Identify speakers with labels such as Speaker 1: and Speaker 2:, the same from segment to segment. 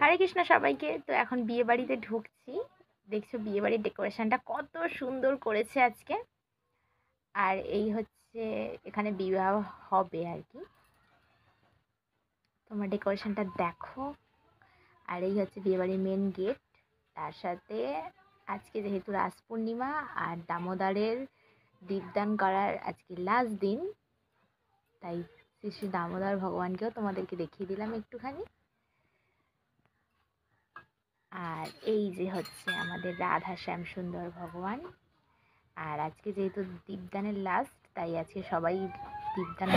Speaker 1: হরে কৃষ্ণ সবাইকে। তো এখন বিয়ে বাড়িতে ঢুকছি। দেখছো বিয়ে বাড়ির ডেকোরেশনটা কত সুন্দর করেছে আজকে। আর এই হচ্ছে এখানে বিবাহ হবে আর কি। তোমার ডেকোরেশনটা দেখো। আর এই হচ্ছে বিয়ে বাড়ির মেন গেট। তার সাথে আজকে যেহেতু রাস পূর্ণিমা আর দামোদরের দীপদান করার আজকে লাস্ট দিন, তাই শ্রী শ্রী দামোদর ভগবানকেও তোমাদেরকে দেখিয়ে দিলাম একটুখানি। আর এই যে হচ্ছে আমাদের রাধা শ্যাম সুন্দর ভগবান। আর আজকে যেহেতু দীপদানের লাস্ট, তাই আজকে সবাই দীপদান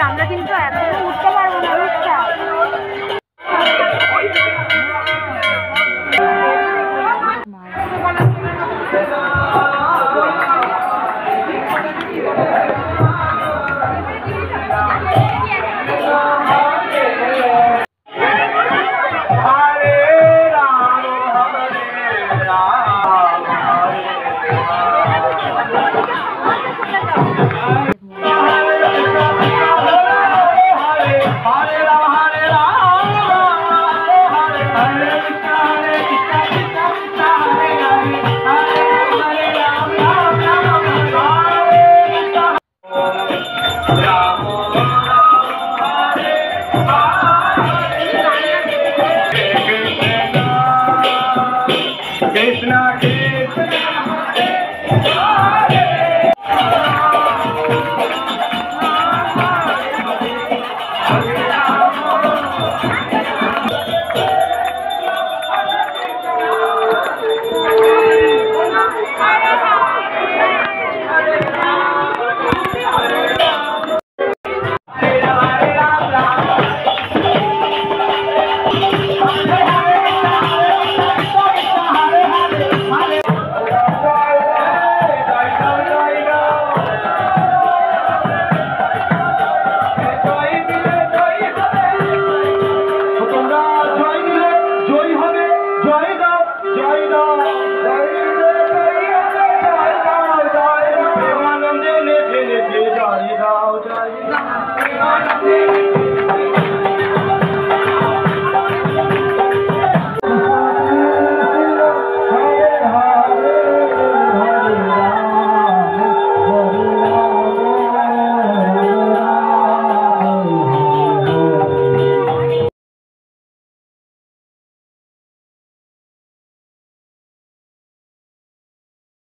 Speaker 1: আমরা কিন্তু এখনো উঠতে পারবো না, বুঝছা?
Speaker 2: জয় দাও